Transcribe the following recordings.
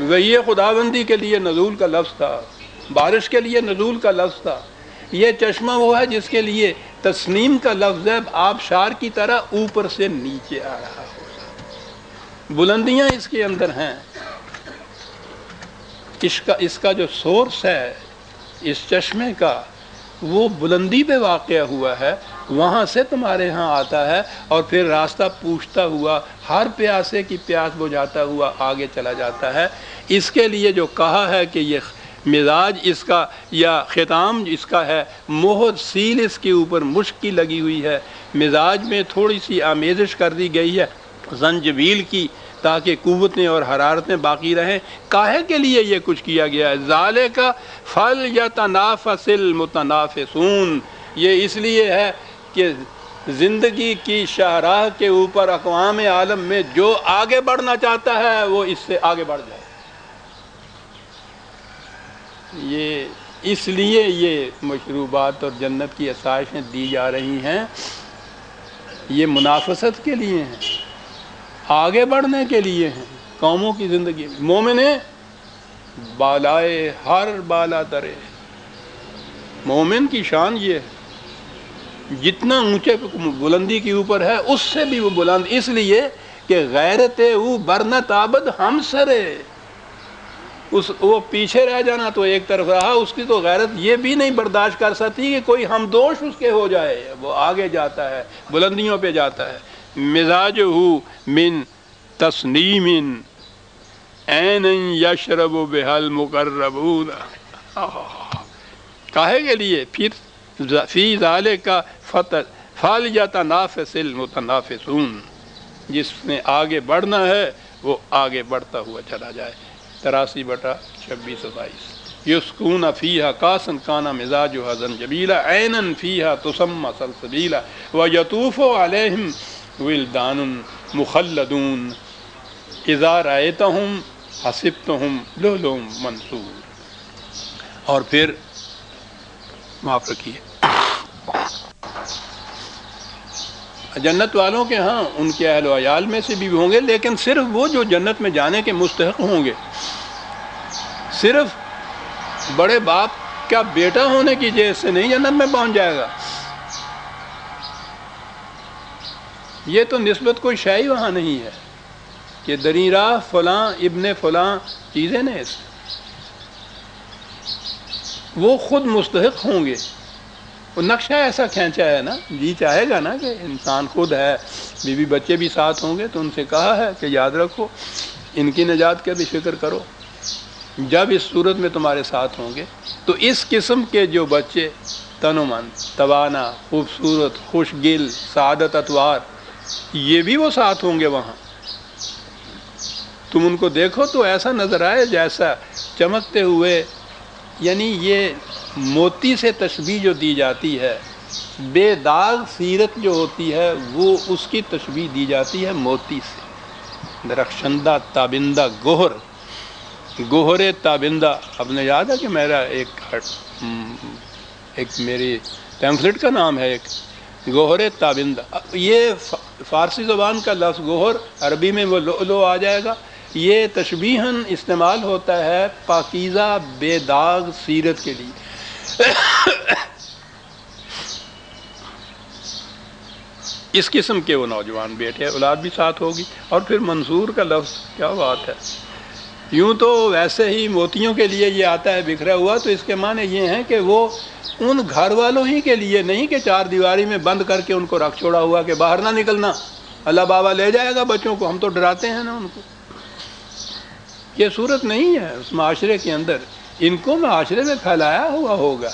وہی خداوندی کے لیے نزول کا لفظ تھا، بارش کے لیے نزول کا لفظ تھا۔ یہ چشمہ وہ ہے جس کے لیے تسنیم کا لفظ ہے، آبشار کی طرح اوپر سے نیچے آ رہا ہوگا، بلندیاں اس کے اندر ہیں۔ اس کا جو سورس ہے اس چشمے کا، وہ بلندی پہ واقع ہوا ہے، وہاں سے تمہارے ہاں آتا ہے اور پھر راستہ پوچھتا ہوا ہر پیاسے کی پیاس بجھاتا ہوا آگے چلا جاتا ہے۔ اس کے لیے جو کہا ہے کہ یہ مزاج اس کا یا ختام اس کا ہے، مہر سیل اس کے اوپر مشک کی لگی ہوئی ہے، مزاج میں تھوڑی سی آمیزش کر دی گئی ہے زنجبیل کی، تاکہ قوتیں اور حرارتیں باقی رہیں۔ کاہے کے لیے یہ کچھ کیا گیا ہے؟ ذالک فلیتنافس المتنافسون، یہ اس لیے ہے کہ زندگی کی شاہراہ کے اوپر اقوام عالم میں جو آگے بڑھنا چاہتا ہے وہ اس سے آگے بڑھ جائے۔ یہ اس لیے یہ مشروبات اور جنت کی آسائشیں دی جا رہی ہیں، یہ منافست کے لیے ہیں، آگے بڑھنے کے لیے ہیں قوموں کی زندگی میں۔ مومن بالائے ہر بالا ترے، مومن کی شان یہ ہے جتنا اونچے بلندی کے اوپر ہے اس سے بھی وہ بلند، اس لیے کہ غیرت او برنت عبد ہم سرے، وہ پیچھے رہ جانا تو ایک طرف رہا، اس کی تو غیرت یہ بھی نہیں برداشت کر سکتی کہ کوئی ہمدوش اس کے ہو جائے، وہ آگے جاتا ہے، بلندیوں پہ جاتا ہے۔ مزاج ہو من تسنیم عین یشرب بہل مقربون، کاہے کے لیے؟ پھر فی ذالک فلیتنافس المتنافسون، جس نے آگے بڑھنا ہے وہ آگے بڑھتا ہوا چلا جائے۔ 83/26-22 یسکون فیہا کاسن کانا مزاجھا زنجبیلا عینا فیہا تسمی سلسبیلا ویطوف علیہم ولدان مخلدون اذا رأیتہم حسبتہم لؤلؤا منثور۔ اور پھر معاف رکھیے، جنت والوں کے ہاں ان کے اہل و عیال میں سے بھی ہوں گے، لیکن صرف وہ جو جنت میں جانے کے مستحق ہوں گے، صرف بڑے باپ کا بیٹا ہونے کی وجہ سے نہیں جنت میں پہنچ جائے گا۔ یہ تو نسبت کوئی شے وہاں نہیں ہے کہ دریرہ فلاں ابن فلاں چیزیں نہیں، وہ خود مستحق ہوں گے۔ وہ نقشہ ایسا کھینچا ہے نا، جی چاہے گا نا کہ انسان خود ہے، بیوی بچے بھی ساتھ ہوں گے، تو ان سے کہا ہے کہ یاد رکھو ان کی نجات کا بھی فکر کرو، جب اس صورت میں تمہارے ساتھ ہوں گے تو اس قسم کے جو بچے تن و من، توانا، خوبصورت، خوش گل، سعادت اتوار، یہ بھی وہ ساتھ ہوں گے وہاں۔ تم ان کو دیکھو تو ایسا نظر آئے جیسا چمکتے ہوئے، یعنی یہ موتی سے تشبیہ جو دی جاتی ہے، بے داغ سیرت جو ہوتی ہے وہ اس کی تشبیہ دی جاتی ہے موتی سے، درخشندہ تابندہ گوہر، گوہر تابندہ۔ اب نے یاد ہے کہ میرا ایک میری پیمفلٹ کا نام ہے ایک گوہر تابندہ، یہ فارسی زبان کا لفظ گوہر، عربی میں وہ لؤلؤ آ جائے گا۔ یہ تشبیہاً استعمال ہوتا ہے پاکیزہ بے داغ سیرت کے لیے۔ اس قسم کے وہ نوجوان بیٹے، اولاد بھی ساتھ ہوگی۔ اور پھر منصور کا لفظ، کیا بات ہے! یوں تو ویسے ہی موتیوں کے لیے یہ آتا ہے بکھرا ہوا، تو اس کے معنی یہ ہیں کہ وہ ان گھر والوں ہی کے لیے نہیں کہ چار دیواری میں بند کر کے ان کو رکھ چھوڑا ہوا کہ باہر نہ نکلنا، اللہ بابا لے جائے گا بچوں کو، ہم تو ڈراتے ہیں نا ان کو۔ یہ صورت نہیں ہے اس معاشرے کے اندر، ان کو معاشرے میں پھیلایا ہوا ہوگا،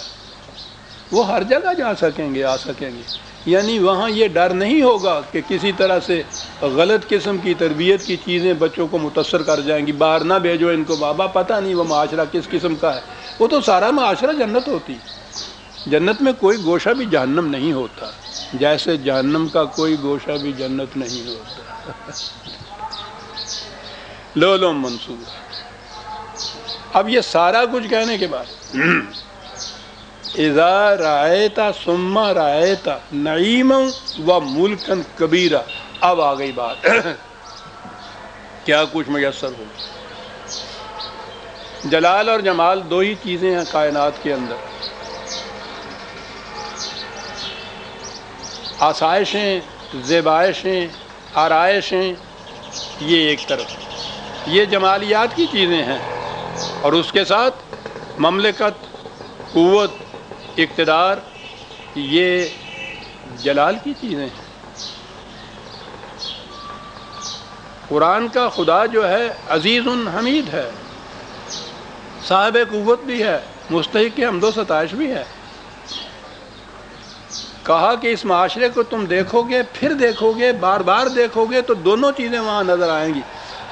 وہ ہر جگہ جا سکیں گے، آ سکیں گے، یعنی وہاں یہ ڈر نہیں ہوگا کہ کسی طرح سے غلط قسم کی تربیت کی چیزیں بچوں کو متاثر کر جائیں گی، باہر نہ بھیجو ان کو، بابا پتہ نہیں وہ معاشرہ کس قسم کا ہے۔ وہ تو سارا معاشرہ جنت ہوتی، جنت میں کوئی گوشہ بھی جہنم نہیں ہوتا، جیسے جہنم کا کوئی گوشہ بھی جنت نہیں ہوتا۔ لؤلؤ منصور۔ اب یہ سارا کچھ کہنے کے بعد اذا رأیت ثم رأیت نعیما و ملکا کبیرا، اب آ گئی بات کیا کچھ میسر ہو۔ جلال اور جمال دو ہی چیزیں ہیں کائنات کے اندر، آسائشیں، زیبائشیں، آرائشیں، یہ ایک طرف، یہ جمالیات کی چیزیں ہیں، اور اس کے ساتھ مملکت، قوت، اقتدار، یہ جلال کی چیزیں ہیں۔ قرآن کا خدا جو ہے عزیز حمید ہے، صاحب قوت بھی ہے، مستحق حمد و ستائش بھی ہے۔ کہا کہ اس معاشرے کو تم دیکھو گے، پھر دیکھو گے، بار بار دیکھو گے تو دونوں چیزیں وہاں نظر آئیں گی،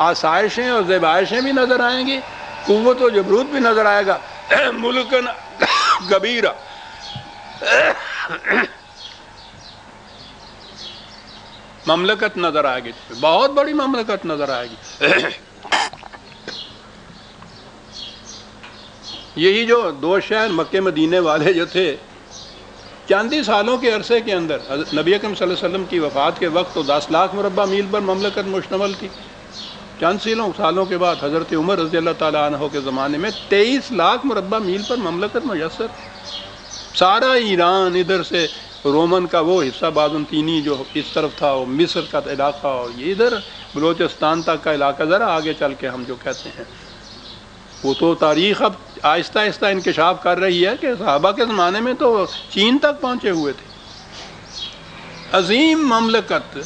آسائشیں اور زیبائشیں بھی نظر آئیں گی، قوت و جبروت بھی نظر آئے گا، ملکن کبیرہ، مملکت نظر آئے گی، بہت بڑی مملکت نظر آئے گی۔ یہی جو دو شہر مکے مدینے والے جو تھے، چند ہی سالوں کے عرصے کے اندر نبی اکرم صلی اللہ علیہ وسلم کی وفات کے وقت تو 10 لاکھ مربع میل پر مملکت مشتمل تھی، چند سالوں کے بعد حضرت عمر رضی اللہ تعالیٰ عنہ کے زمانے میں 23 لاکھ مربع میل پر مملکت میسر، سارا ایران، ادھر سے رومن کا وہ حصہ بازنطینی جو اس طرف تھا، وہ مصر کا علاقہ، اور یہ ادھر بلوچستان تک کا علاقہ، ذرا آگے چل کے ہم جو کہتے ہیں، وہ تو تاریخ اب آہستہ آہستہ انکشاف کر رہی ہے کہ صحابہ کے زمانے میں تو چین تک پہنچے ہوئے تھے۔ عظیم مملکت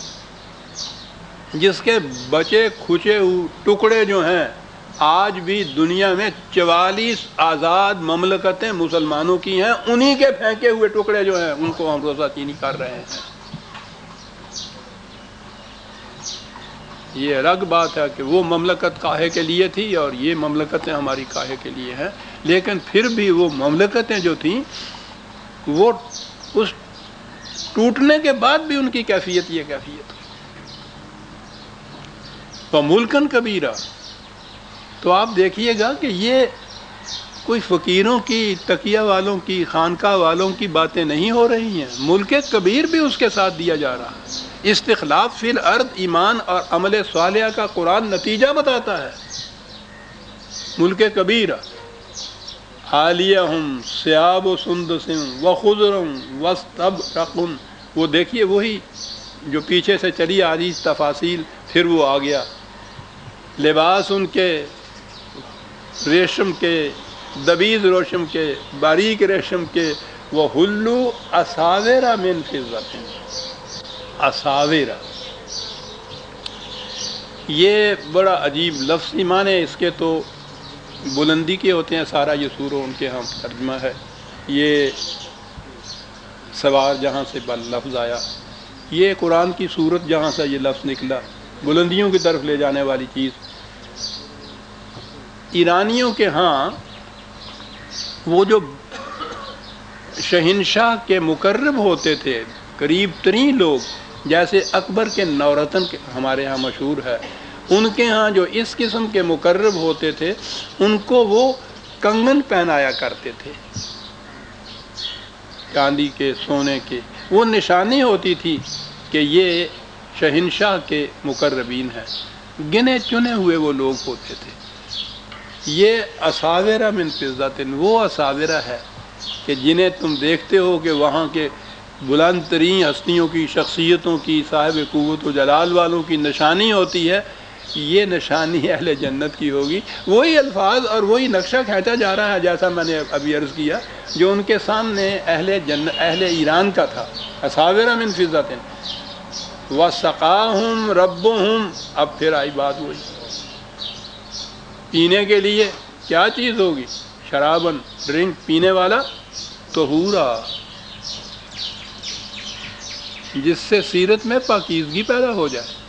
جس کے بچے کھچے ٹکڑے جو ہیں، آج بھی دنیا میں 44 آزاد مملکتیں مسلمانوں کی ہیں، انہی کے پھینکے ہوئے ٹکڑے جو ہیں ان کو ہم روزہ چینی کر رہے ہیں۔ یہ الگ بات ہے کہ وہ مملکت کاہے کے لیے تھی اور یہ مملکتیں ہماری کاہے کے لیے ہیں، لیکن پھر بھی وہ مملکتیں جو تھیں وہ اس ٹوٹنے کے بعد بھی ان کی کیفیت یہ کیفیت، وَمُلْكًا كَبِيرًا۔ تو آپ دیکھیے گا کہ یہ کوئی فقیروں کی، تقیہ والوں کی، خانقاہ والوں کی باتیں نہیں ہو رہی ہیں، ملک کبیر بھی اس کے ساتھ دیا جا رہا ہے۔ استخلاف فی الارض ایمان اور عمل صالحہ کا قرآن نتیجہ بتاتا ہے۔ ملک کبیرہ، عالیہم ثیاب سندس وخضر واستبرق، وہ دیکھیے وہی جو پیچھے سے چلی آ رہی تفاصیل، پھر وہ آ گیا، لباس ان کے ریشم کے، دبیز ریشم کے، باریک ریشم کے، وحلوا اساور من فضۃ، اساورہ، یہ بڑا عجیب لفظ، معنی اس کے تو بلندی کے ہوتے ہیں، سارا یہ سورہ ان کے ہاں ترجمہ ہے، یہ سوار جہاں سے لفظ آیا، یہ قرآن کی صورت جہاں سے یہ لفظ نکلا، بلندیوں کی طرف لے جانے والی چیز۔ ایرانیوں کے ہاں وہ جو شہنشاہ کے مقرب ہوتے تھے، قریب ترین لوگ، جیسے اکبر کے نورتن ہمارے ہاں مشہور ہے، ان کے ہاں جو اس قسم کے مقرب ہوتے تھے ان کو وہ کنگن پہنایا کرتے تھے، چاندی کے، سونے کے، وہ نشانی ہوتی تھی کہ یہ شہنشاہ کے مقربین ہیں، گنے چنے ہوئے وہ لوگ ہوتے تھے۔ یہ اساورہ من فضۃ، وہ اساورہ ہے کہ جنہیں تم دیکھتے ہو کہ وہاں کے بلند ترین ہستیوں کی، شخصیتوں کی، صاحب قوت و جلال والوں کی نشانی ہوتی ہے، یہ نشانی اہل جنت کی ہوگی۔ وہی الفاظ اور وہی نقشہ کھینچا جا رہا ہے، جیسا میں نے ابھی عرض کیا، جو ان کے سامنے اہل ایران کا تھا، اساورہ من فضۃ وسقاہم ربہم۔ اب پھر آئی بات وہی، پینے کے لیے کیا چیز ہوگی؟ شرابن، ڈرنک، پینے والا، طہورا، جس سے سیرت میں پاکیزگی پیدا ہو جائے،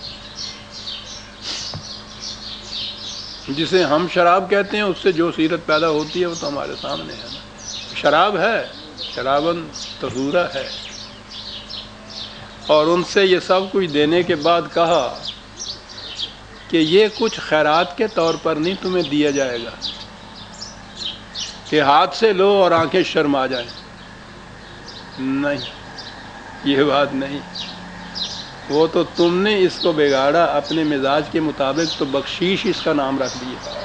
جسے ہم شراب کہتے ہیں، اس سے جو سیرت پیدا ہوتی ہے وہ تو ہمارے سامنے ہے نا، شراب ہے، شرابن طہورا ہے۔ اور ان سے یہ سب کچھ دینے کے بعد کہا کہ یہ کچھ خیرات کے طور پر نہیں تمہیں دیا جائے گا کہ ہاتھ سے لو اور آنکھیں شرما جائیں، نہیں، یہ بات نہیں، وہ تو تم نے اس کو بگاڑا اپنے مزاج کے مطابق، تو بخشیش اس کا نام رکھ دیا۔